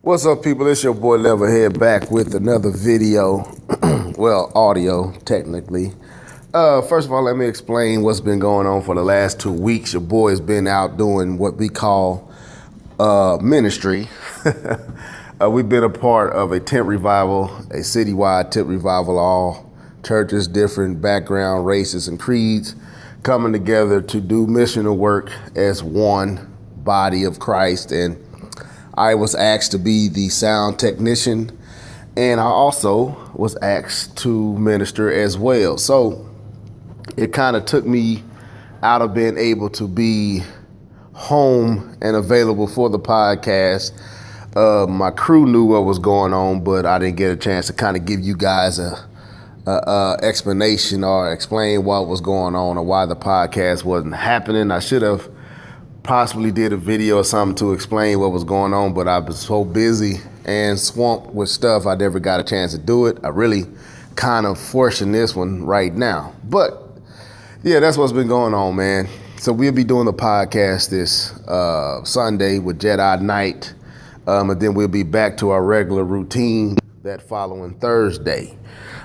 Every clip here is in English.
What's up, people? It's your boy Levelhead back with another video. Well, audio, technically. First of all, let me explain what's been going on for the last 2 weeks. Your boy's been out doing what we call ministry. We've been a part of a tent revival, a citywide tent revival, all churches, different background, races, and creeds coming together to do missional work as one body of Christ. And I was asked to be the sound technician, and I also was asked to minister as well. So it kind of took me out of being able to be home and available for the podcast. My crew knew what was going on, but I didn't get a chance to kind of give you guys a explanation or explain what was going on or why the podcast wasn't happening. I should have possibly did a video or something to explain what was going on, but I was so busy and swamped with stuff, I never got a chance to do it. I really kind of forcing this one right now. But yeah, that's what's been going on, man. So we'll be doing the podcast this Sunday with Jedi Night, and then we'll be back to our regular routine that following Thursday.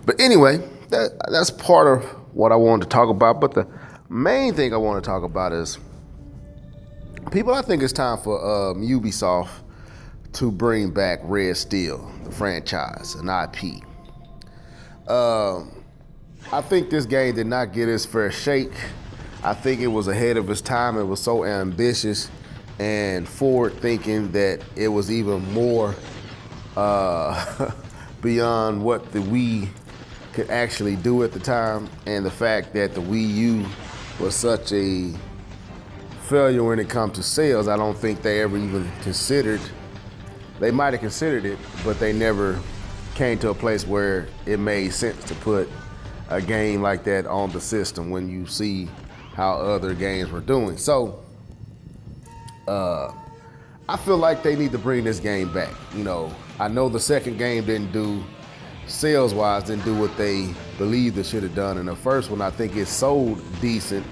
But anyway, that's part of what I wanted to talk about. But the main thing I want to talk about is, people, I think it's time for Ubisoft to bring back Red Steel, the franchise, an IP. I think this game did not get its fair shake. I think it was ahead of its time. It was so ambitious and forward-thinking that it was even more beyond what the Wii could actually do at the time. And the fact that the Wii U was such a failure when it comes to sales, I don't think they ever even considered. They might have considered it, but they never came to a place where it made sense to put a game like that on the system when you see how other games were doing. So I feel like they need to bring this game back. You know, I know the second game didn't do, sales-wise, didn't do what they believed it should have done. And the first one, I think it sold decent,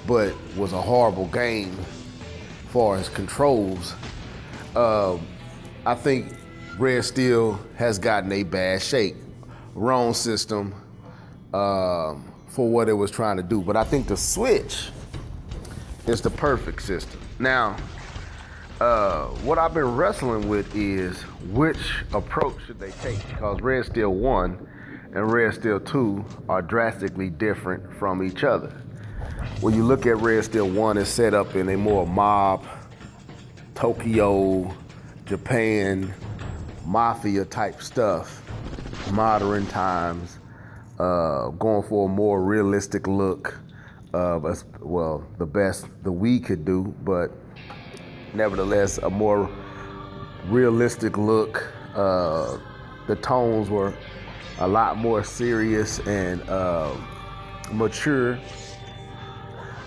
but was a horrible game as far as controls. I think Red Steel has gotten a bad shake. Wrong system for what it was trying to do. But I think the Switch is the perfect system. Now, what I've been wrestling with is which approach should they take, because Red Steel 1 and Red Steel 2 are drastically different from each other. When you look at Red Steel 1, it's set up in a more mob, Tokyo, Japan, mafia type stuff, modern times, going for a more realistic look, well, the best the Wii could do, but nevertheless, a more realistic look. The tones were a lot more serious and mature.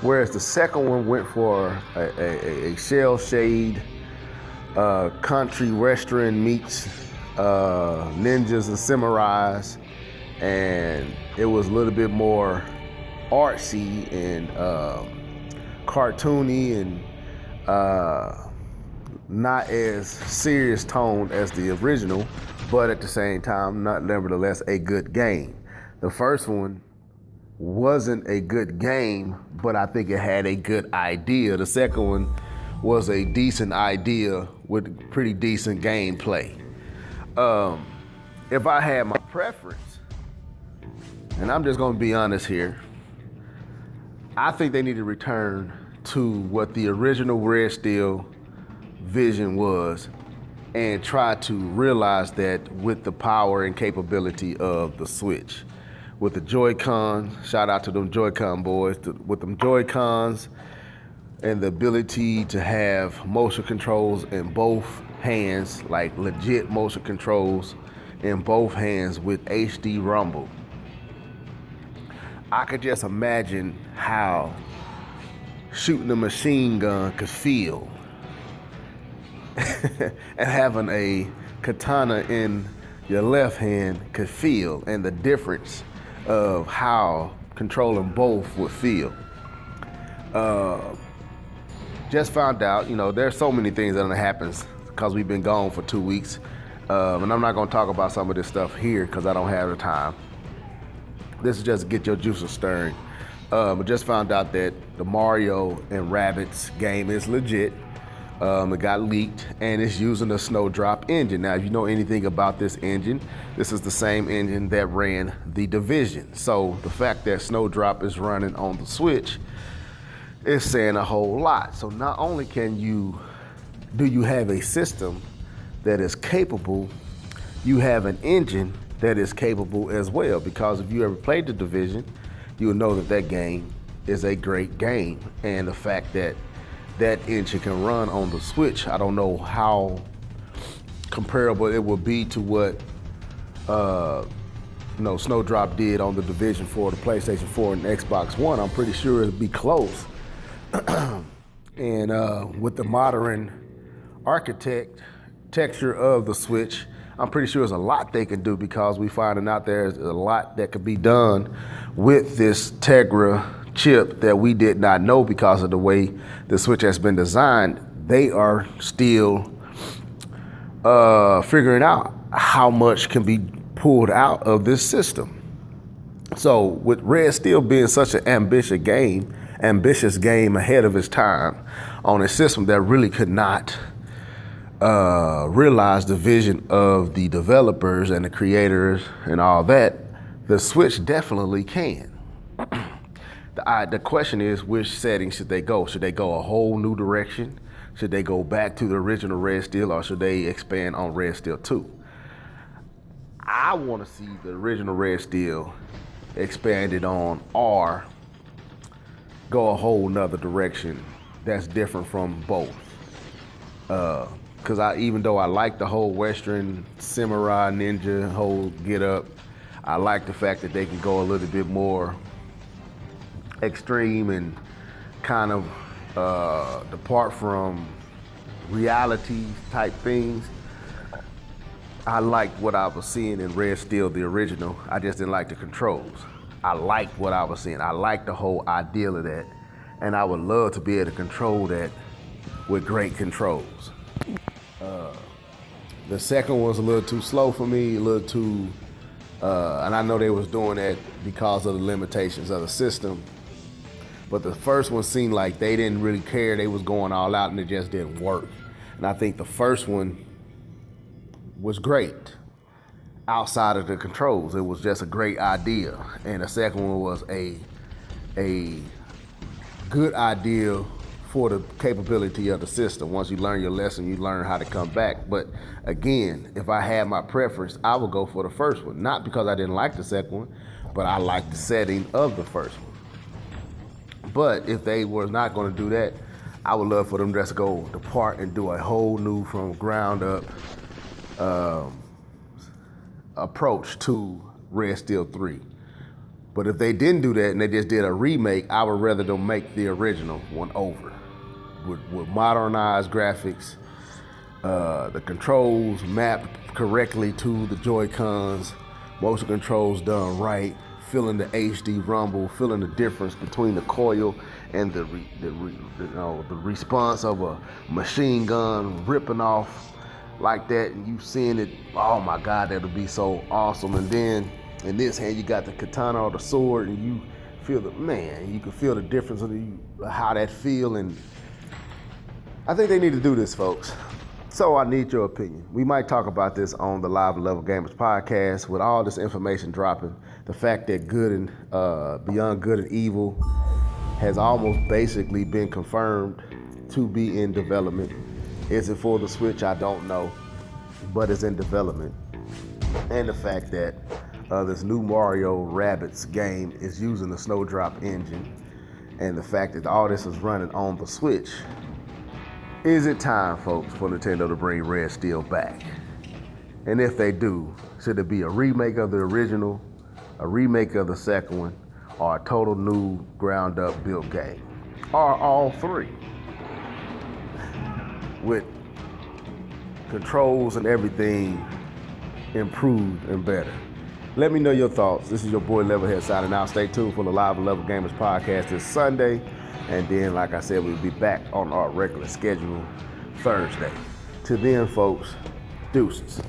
Whereas the second one went for a shell shade, country western meets ninjas and samurais, and it was a little bit more artsy and cartoony and not as serious toned as the original, but at the same time, nevertheless a good game. The first one wasn't a good game, but I think it had a good idea. The second one was a decent idea with pretty decent gameplay. If I had my preference, and I'm just gonna be honest here, I think they need to return to what the original Red Steel vision was and try to realize that with the power and capability of the Switch. With the Joy-Cons, shout out to them Joy-Con boys, with them Joy-Cons and the ability to have motion controls in both hands, like legit motion controls in both hands with HD rumble. I could just imagine how shooting a machine gun could feel and having a katana in your left hand could feel, and the difference of how controlling both would feel. Just found out, there's so many things that happens because we've been gone for 2 weeks. And I'm not gonna talk about some of this stuff here because I don't have the time. This is just to get your juices stirring. I just found out that the Mario and Rabbids game is legit. It got leaked and it's using a Snowdrop engine. Now, if you know anything about this engine, this is the same engine that ran The Division. So the fact that Snowdrop is running on the Switch is saying a whole lot. So not only do you have a system that is capable, you have an engine that is capable as well. Because if you ever played The Division, you'll know that that game is a great game. And the fact that that engine can run on the Switch, I don't know how comparable it will be to what Snowdrop did on The Division for the PlayStation 4 and Xbox One. I'm pretty sure it'll be close. And with the modern architecture of the Switch, I'm pretty sure there's a lot they can do, because we finding out there's a lot that could be done with this Tegra chip that we did not know. Because of the way the Switch has been designed, they are still figuring out how much can be pulled out of this system. So with Red Steel being such an ambitious game ahead of its time on a system that really could not realize the vision of the developers and the creators and all that, the Switch definitely can. The question is, which setting should they go? Should they go a whole new direction? Should they go back to the original Red Steel, or should they expand on Red Steel 2? I want to see the original Red Steel expanded on, or go a whole nother direction that's different from both. Because even though I like the whole Western samurai ninja whole get up, I like the fact that they can go a little bit more extreme and kind of depart from reality type things. I liked what I was seeing in Red Steel, the original. I just didn't like the controls. I liked what I was seeing. I liked the whole idea of that. And I would love to be able to control that with great controls. The second one was a little too slow for me, a little too, and I know they was doing that because of the limitations of the system. But the first one seemed like they didn't really care. They was going all out and it just didn't work. And I think the first one was great outside of the controls. It was just a great idea. And the second one was a good idea for the capability of the system. Once you learn your lesson, you learn how to come back. But again, if I had my preference, I would go for the first one. Not because I didn't like the second one, but I liked the setting of the first one. But if they were not going to do that, I would love for them just to go depart and do a whole new, from ground up approach to Red Steel 3. But if they didn't do that and they just did a remake, I would rather them make the original one over with modernized graphics, the controls mapped correctly to the Joy-Cons, motion controls done right, feeling the HD rumble, feeling the difference between the coil and the response of a machine gun ripping off like that, and you seeing it. Oh my God, that'll be so awesome. And then in this hand, you got the katana or the sword, and you feel you can feel the difference of how that feel. And I think they need to do this, folks. So I need your opinion. We might talk about this on the Live Level Gamers podcast. With all this information dropping, the fact that Good and Beyond Good and Evil has almost basically been confirmed to be in development. Is it for the Switch? I don't know, but it's in development. And the fact that this new Mario Rabbids game is using the Snowdrop engine, and the fact that all this is running on the Switch. Is it time, folks, for Nintendo to bring Red Steel back? And if they do, should it be a remake of the original, a remake of the second one, or a total new ground up built game? Or all three? With controls and everything improved and better. Let me know your thoughts. This is your boy Levelhead signing out. Stay tuned for the Live Level Gamers podcast this Sunday. And then, like I said, we'll be back on our regular schedule Thursday. Till then, folks, deuces.